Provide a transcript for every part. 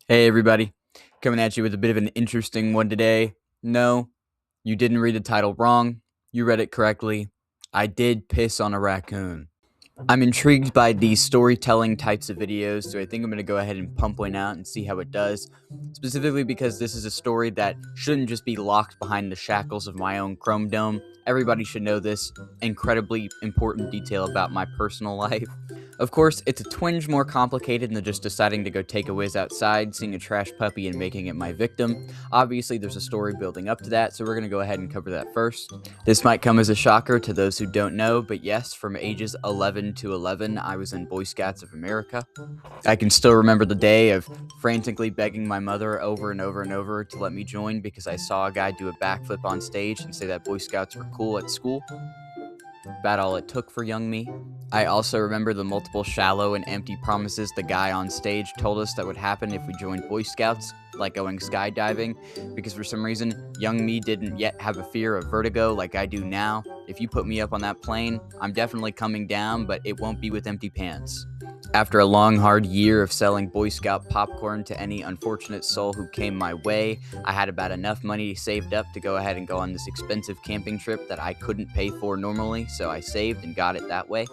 Hey everybody, coming at you with a bit of an interesting one today. No, you didn't read the title wrong. You read it correctly. I did piss on a raccoon. I'm intrigued by these storytelling types of videos, so I think I'm going to go ahead and pump one out and see how it does. Specifically because this is a story that shouldn't just be locked behind the shackles of my own Chrome Dome. Everybody should know this incredibly important detail about my personal life. Of course, it's a twinge more complicated than just deciding to go take a whiz outside, seeing a trash puppy, and making it my victim. Obviously, there's a story building up to that, so we're going to go ahead and cover that first. This might come as a shocker to those who don't know, but yes, from ages 11 to 11, I was in Boy Scouts of America. I can still remember the day of frantically begging my mother over and over and over to let me join because I saw a guy do a backflip on stage and say that Boy Scouts were cool at school. About all it took for young me. I also remember the multiple shallow and empty promises the guy on stage told us that would happen if we joined Boy Scouts, like going skydiving, because for some reason, young me didn't yet have a fear of vertigo like I do now. If you put me up on that plane, I'm definitely coming down, but it won't be with empty pants. After a long, hard year of selling Boy Scout popcorn to any unfortunate soul who came my way, I had about enough money saved up to go ahead and go on this expensive camping trip that I couldn't pay for normally, so I saved and got it that way.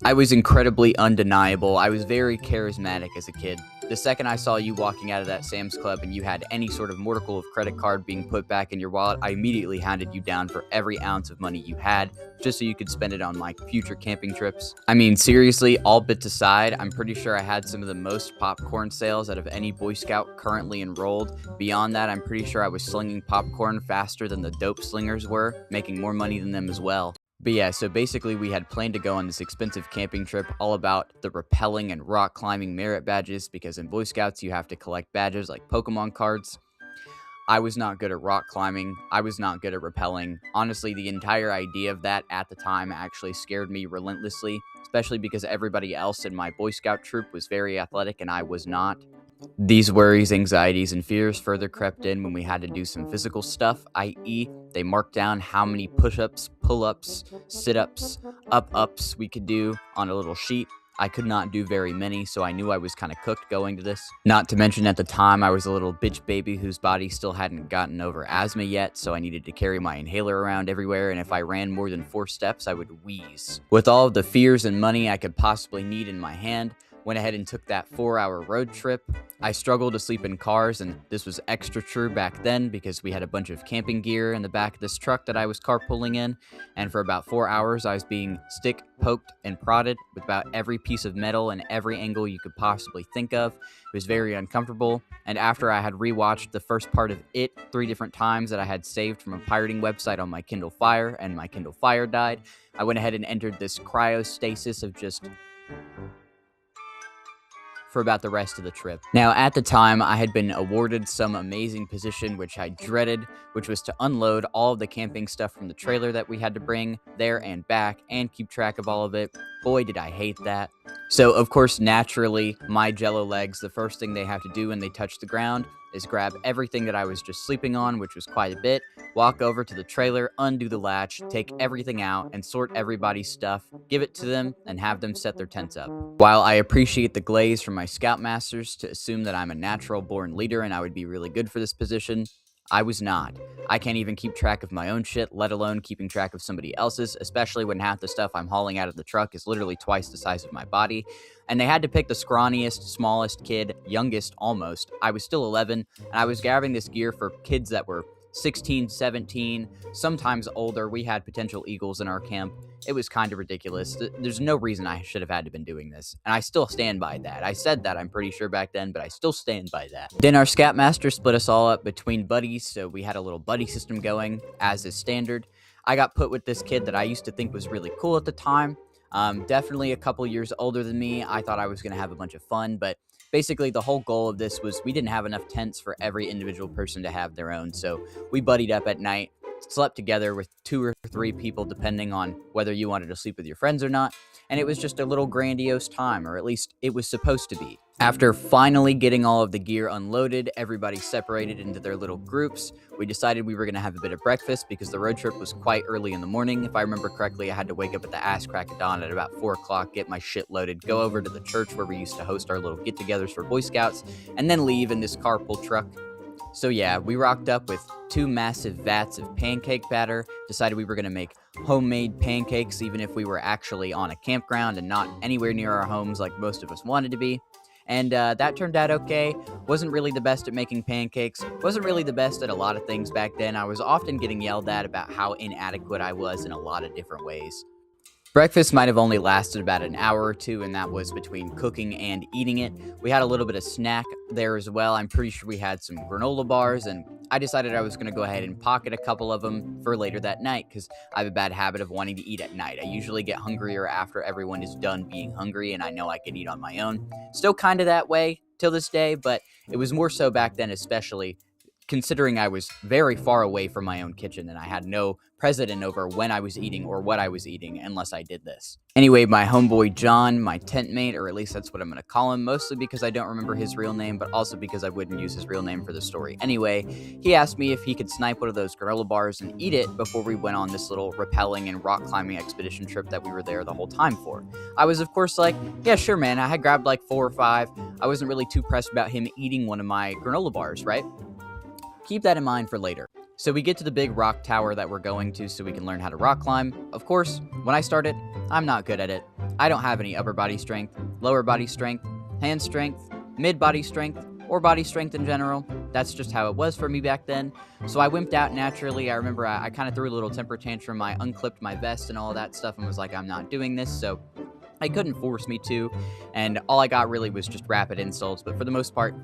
I was incredibly undeniable. I was very charismatic as a kid. The second I saw you walking out of that Sam's Club and you had any sort of morsel of credit card being put back in your wallet, I immediately handed you down for every ounce of money you had, just so you could spend it on like future camping trips. I mean, seriously, all bits aside, I'm pretty sure I had some of the most popcorn sales out of any Boy Scout currently enrolled. Beyond that, I'm pretty sure I was slinging popcorn faster than the dope slingers were, making more money than them as well. But yeah, so basically we had planned to go on this expensive camping trip all about the rappelling and rock climbing merit badges, because in Boy Scouts you have to collect badges like Pokemon cards. I was not good at rock climbing. I was not good at rappelling. Honestly, the entire idea of that at the time actually scared me relentlessly, especially because everybody else in my Boy Scout troop was very athletic and I was not. These worries, anxieties, and fears further crept in when we had to do some physical stuff, i.e., they marked down how many push-ups, pull-ups, sit-ups, up-ups we could do on a little sheet. I could not do very many, so I knew I was kind of cooked going to this. Not to mention at the time, I was a little bitch baby whose body still hadn't gotten over asthma yet, so I needed to carry my inhaler around everywhere, and if I ran more than 4 steps, I would wheeze. With all of the fears and money I could possibly need in my hand, went ahead and took that 4-hour road trip. I struggled to sleep in cars, and this was extra true back then because we had a bunch of camping gear in the back of this truck that I was carpooling in, and for about 4 hours I was being stick, poked, and prodded with about every piece of metal and every angle you could possibly think of. It was very uncomfortable, and after I had rewatched the first part of It 3 different times that I had saved from a pirating website on my Kindle Fire, and my Kindle Fire died, I went ahead and entered this cryostasis of just for about the rest of the trip. Now, at the time, I had been awarded some amazing position which I dreaded, which was to unload all of the camping stuff from the trailer that we had to bring there and back and keep track of all of it. Boy, did I hate that. So, of course, naturally, my jello legs, the first thing they have to do when they touch the ground is grab everything that I was just sleeping on, which was quite a bit, walk over to the trailer, undo the latch, take everything out, and sort everybody's stuff, give it to them, and have them set their tents up. While I appreciate the glaze from my scoutmasters to assume that I'm a natural-born leader and I would be really good for this position, I was not. I can't even keep track of my own shit, let alone keeping track of somebody else's, especially when half the stuff I'm hauling out of the truck is literally twice the size of my body. And they had to pick the scrawniest, smallest kid, youngest almost. I was still 11, and I was grabbing this gear for kids that were 16, 17, sometimes older. We had potential eagles in our camp. It was kind of ridiculous. There's no reason I should have had to been doing this, and I still stand by that. I said that, I'm pretty sure, back then, but I still stand by that. Then our scoutmaster split us all up between buddies, so we had a little buddy system going, as is standard. I got put with this kid that I used to think was really cool at the time. Definitely a couple years older than me. I thought I was going to have a bunch of fun, but basically the whole goal of this was we didn't have enough tents for every individual person to have their own, so we buddied up at night, slept together with 2 or 3 people depending on whether you wanted to sleep with your friends or not, and it was just a little grandiose time, or at least it was supposed to be. After finally getting all of the gear unloaded, everybody separated into their little groups. We decided we were going to have a bit of breakfast because the road trip was quite early in the morning. If I remember correctly, I had to wake up at the ass crack of dawn at about 4 o'clock, get my shit loaded, go over to the church where we used to host our little get-togethers for Boy Scouts, and then leave in this carpool truck. So yeah, we rocked up with 2 massive vats of pancake batter, decided we were going to make homemade pancakes even if we were actually on a campground and not anywhere near our homes like most of us wanted to be. And that turned out okay. Wasn't really the best at making pancakes. Wasn't really the best at a lot of things back then. I was often getting yelled at about how inadequate I was in a lot of different ways. Breakfast might have only lasted about an hour or two, and that was between cooking and eating it. We had a little bit of snack there as well. I'm pretty sure we had some granola bars, and I decided I was going to go ahead and pocket a couple of them for later that night because I have a bad habit of wanting to eat at night. I usually get hungrier after everyone is done being hungry, and I know I can eat on my own. Still kind of that way till this day, but it was more so back then, especially considering I was very far away from my own kitchen and I had no precedent over when I was eating or what I was eating unless I did this. Anyway, my homeboy John, my tent mate, or at least that's what I'm going to call him, mostly because I don't remember his real name, but also because I wouldn't use his real name for the story. Anyway, he asked me if he could snipe one of those granola bars and eat it before we went on this little rappelling and rock climbing expedition trip that we were there the whole time for. I was, of course, like, yeah, sure, man. I had grabbed like 4 or 5. I wasn't really too pressed about him eating one of my granola bars, right? Keep that in mind for later. So we get to the big rock tower that we're going to so we can learn how to rock climb. Of course, when I started, I'm not good at it. I don't have any upper body strength, lower body strength, hand strength, mid body strength, or body strength in general. That's just how it was for me back then. So I wimped out naturally. I remember I kind of threw a little temper tantrum. I unclipped my vest and all that stuff and was like, I'm not doing this. So I couldn't force me to. And all I got really was just rapid insults. But for the most part,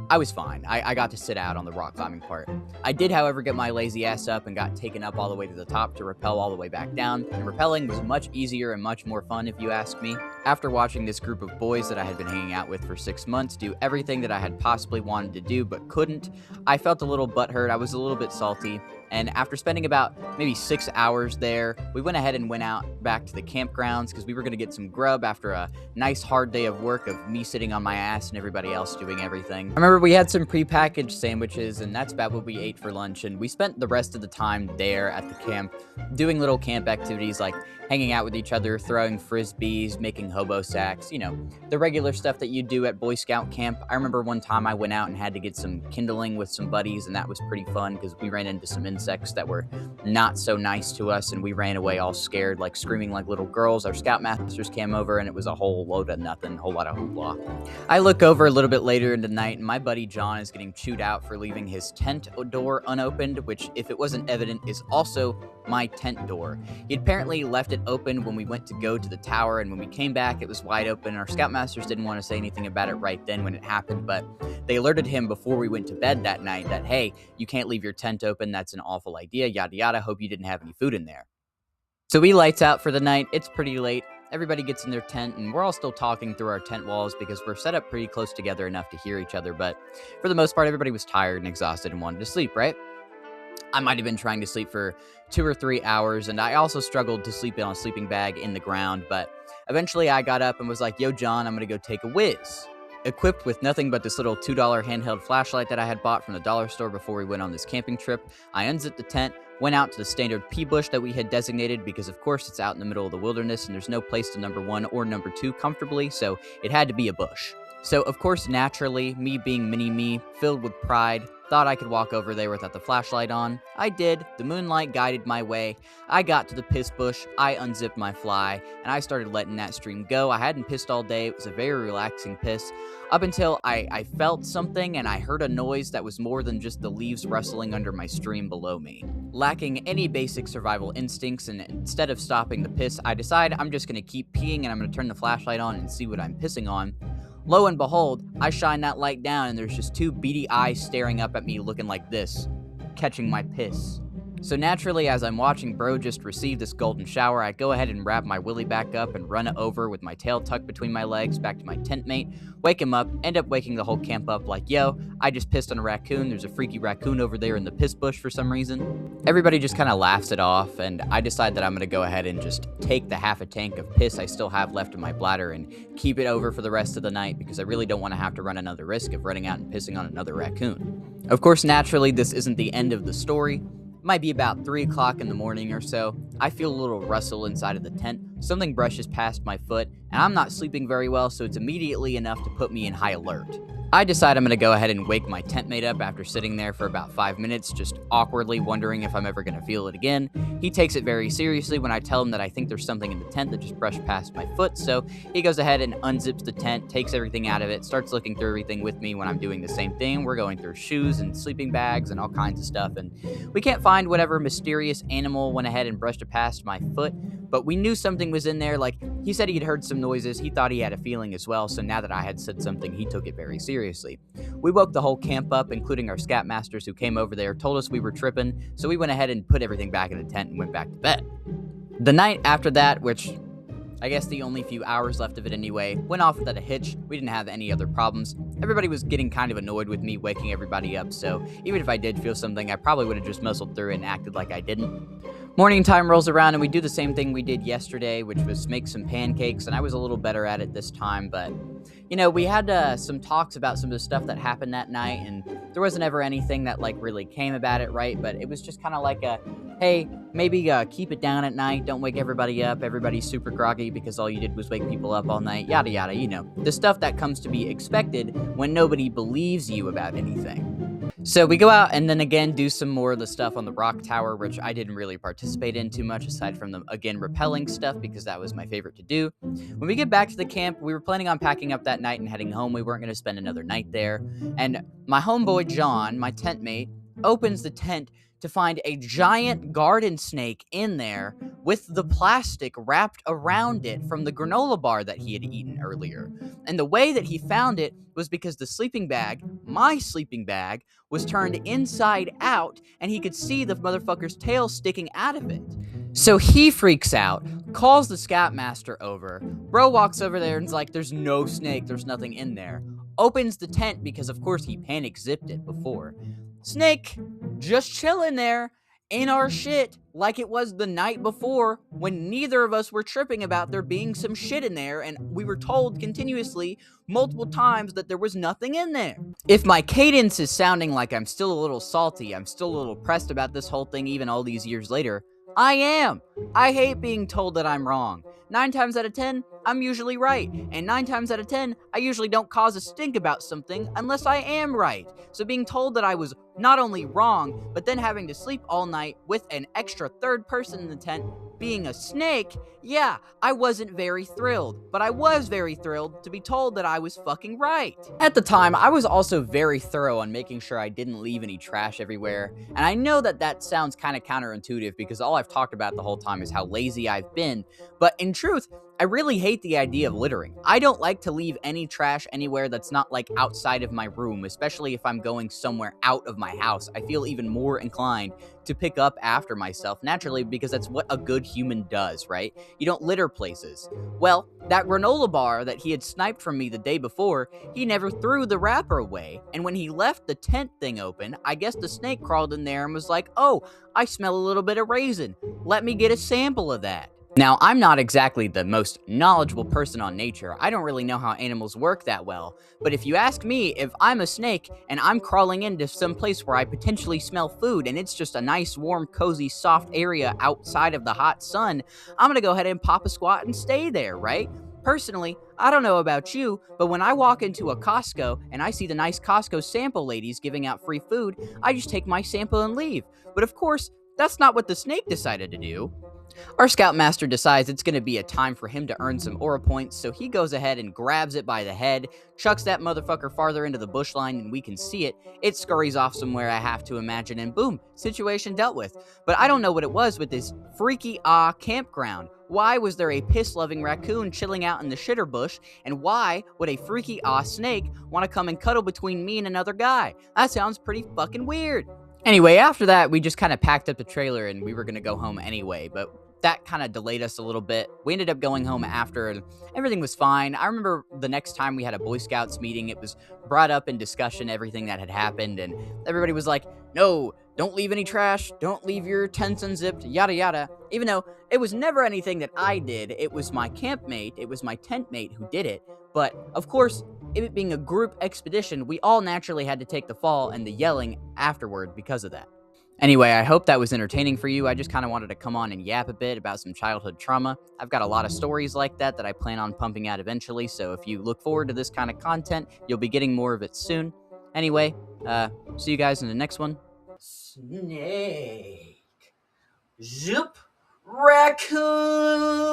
I was fine. I got to sit out on the rock climbing part. I did, however, get my lazy ass up and got taken up all the way to the top to rappel all the way back down, and rappelling was much easier and much more fun if you ask me. After watching this group of boys that I had been hanging out with for 6 months do everything that I had possibly wanted to do but couldn't, I felt a little butthurt. I was a little bit salty. And after spending about maybe 6 hours there, we went ahead and went out back to the campgrounds because we were going to get some grub after a nice hard day of work of me sitting on my ass and everybody else doing everything. I remember we had some prepackaged sandwiches, and that's about what we ate for lunch. And we spent the rest of the time there at the camp doing little camp activities like hanging out with each other, throwing frisbees, making hobo sacks, you know, the regular stuff that you do at Boy Scout camp. I remember one time I went out and had to get some kindling with some buddies, and that was pretty fun because we ran into some insects that were not so nice to us, and we ran away all scared, like screaming like little girls. Our scoutmasters came over, and it was a whole load of nothing, a whole lot of hoopla. I look over a little bit later in the night, and my buddy John is getting chewed out for leaving his tent door unopened, which, if it wasn't evident, is also my tent door. He apparently left it open when we went to go to the tower, and when we came back, it was wide open. Our scoutmasters didn't want to say anything about it right then when it happened, but they alerted him before we went to bed that night that, hey, you can't leave your tent open. That's an awful idea, yada yada. Hope you didn't have any food in there. So we lights out for the night. It's pretty late. Everybody gets in their tent, and we're all still talking through our tent walls because we're set up pretty close together enough to hear each other, but for the most part, everybody was tired and exhausted and wanted to sleep, right? I might have been trying to sleep for 2 or 3 hours, and I also struggled to sleep on a sleeping bag in the ground, but eventually I got up and was like, yo, John, I'm going to go take a whiz. Equipped with nothing but this little $2 handheld flashlight that I had bought from the dollar store before we went on this camping trip, I unzipped the tent, went out to the standard pea bush that we had designated because, of course, it's out in the middle of the wilderness and there's no place to number 1 or number 2 comfortably, so it had to be a bush. So, of course, naturally, me being mini-me, filled with pride, thought I could walk over there without the flashlight on. I did. The moonlight guided my way. I got to the piss bush, I unzipped my fly, and I started letting that stream go. I hadn't pissed all day. It was a very relaxing piss. Up until I felt something and I heard a noise that was more than just the leaves rustling under my stream below me. Lacking any basic survival instincts, and instead of stopping the piss, I decide I'm just going to keep peeing and I'm going to turn the flashlight on and see what I'm pissing on. Lo and behold, I shine that light down and there's just 2 beady eyes staring up at me looking like this, catching my piss. So naturally, as I'm watching bro just receive this golden shower, I go ahead and wrap my willy back up and run it over with my tail tucked between my legs back to my tent mate, wake him up, end up waking the whole camp up like, yo, I just pissed on a raccoon, there's a freaky raccoon over there in the piss bush for some reason. Everybody just kind of laughs it off, and I decide that I'm going to go ahead and just take the half a tank of piss I still have left in my bladder and keep it over for the rest of the night because I really don't want to have to run another risk of running out and pissing on another raccoon. Of course, naturally, this isn't the end of the story. Might be about 3 o'clock in the morning or so. I feel a little rustle inside of the tent. Something brushes past my foot, and I'm not sleeping very well, so it's immediately enough to put me in high alert. I decide I'm going to go ahead and wake my tent mate up after sitting there for about 5 minutes, just awkwardly wondering if I'm ever going to feel it again. He takes it very seriously when I tell him that I think there's something in the tent that just brushed past my foot, so he goes ahead and unzips the tent, takes everything out of it, starts looking through everything with me when I'm doing the same thing. We're going through shoes and sleeping bags and all kinds of stuff, and we can't find whatever mysterious animal went ahead and brushed it past my foot, but we knew something was in there. Like, he said he'd heard some noises, he thought he had a feeling as well, so now that I had said something, he took it very seriously. We woke the whole camp up, including our scoutmasters who came over there, told us we were tripping, so we went ahead and put everything back in the tent and went back to bed. The night after that, which I guess the only few hours left of it anyway, went off without a hitch. We didn't have any other problems. Everybody was getting kind of annoyed with me waking everybody up, so even if I did feel something, I probably would have just muscled through it and acted like I didn't. Morning time rolls around and we do the same thing we did yesterday, which was make some pancakes, and I was a little better at it this time, but you know, we had some talks about some of the stuff that happened that night, and there wasn't ever anything that like really came about it, right? But it was just kind of like a, hey, maybe keep it down at night, don't wake everybody up, everybody's super groggy because all you did was wake people up all night, yada yada, you know, the stuff that comes to be expected when nobody believes you about anything. So we go out and then again do some more of the stuff on the rock tower, which I didn't really participate in too much aside from the, again, rappelling stuff because that was my favorite to do. When we get back to the camp, we were planning on packing up that night and heading home. We weren't going to spend another night there. And my homeboy, John, my tent mate, opens the tent to find a giant garden snake in there with the plastic wrapped around it from the granola bar that he had eaten earlier. And the way that he found it was because the sleeping bag, my sleeping bag, was turned inside out and he could see the motherfucker's tail sticking out of it. So he freaks out, calls the scoutmaster over. Bro walks over there and's like, there's no snake, there's nothing in there. Opens the tent because of course he panic zipped it before. Snake just chilling there in our shit like it was the night before when neither of us were tripping about there being some shit in there, and we were told continuously multiple times that there was nothing in there. If my cadence is sounding like I'm still a little salty, I'm still a little pressed about this whole thing even all these years later, I am. I hate being told that I'm wrong. 9 times out of 10, I'm usually right. And 9 times out of 10, I usually don't cause a stink about something unless I am right. So being told that I was not only wrong, but then having to sleep all night with an extra third person in the tent being a snake, yeah, I wasn't very thrilled. But I was very thrilled to be told that I was fucking right. At the time, I was also very thorough on making sure I didn't leave any trash everywhere. And I know that that sounds kind of counterintuitive because all I've talked about the whole time is how lazy I've been. But in truth, I really hate the idea of littering. I don't like to leave any trash anywhere that's not like outside of my room, especially if I'm going somewhere out of my house. I feel even more inclined to pick up after myself naturally because that's what a good human does, right? You don't litter places. Well, that granola bar that he had sniped from me the day before, he never threw the wrapper away. And when he left the tent thing open, I guess the snake crawled in there and was like, oh, I smell a little bit of raisin. Let me get a sample of that. Now, I'm not exactly the most knowledgeable person on nature. I don't really know how animals work that well. But if you ask me, if I'm a snake and I'm crawling into some place where I potentially smell food and it's just a nice, warm, cozy, soft area outside of the hot sun, I'm gonna go ahead and pop a squat and stay there, right? Personally, I don't know about you, but when I walk into a Costco and I see the nice Costco sample ladies giving out free food, I just take my sample and leave. But of course, that's not what the snake decided to do. Our scoutmaster decides it's going to be a time for him to earn some aura points, so he goes ahead and grabs it by the head, chucks that motherfucker farther into the bush line and we can see it. It scurries off somewhere, I have to imagine, and boom, situation dealt with. But I don't know what it was with this freaky campground. Why was there a piss-loving raccoon chilling out in the shitter bush, and why would a freaky snake want to come and cuddle between me and another guy? That sounds pretty fucking weird. Anyway, after that, we just kind of packed up the trailer and we were going to go home anyway, but that kind of delayed us a little bit. We ended up going home after and everything was fine. I remember the next time we had a Boy Scouts meeting, it was brought up in discussion, everything that had happened, and everybody was like, no, don't leave any trash, don't leave your tents unzipped, yada yada. Even though it was never anything that I did, it was my campmate, it was my tent mate who did it. But of course, it being a group expedition, we all naturally had to take the fall and the yelling afterward because of that. Anyway, I hope that was entertaining for you. I just kind of wanted to come on and yap a bit about some childhood trauma. I've got a lot of stories like that I plan on pumping out eventually, so if you look forward to this kind of content, you'll be getting more of it soon. Anyway, see you guys in the next one. Snake. Zip. Raccoon.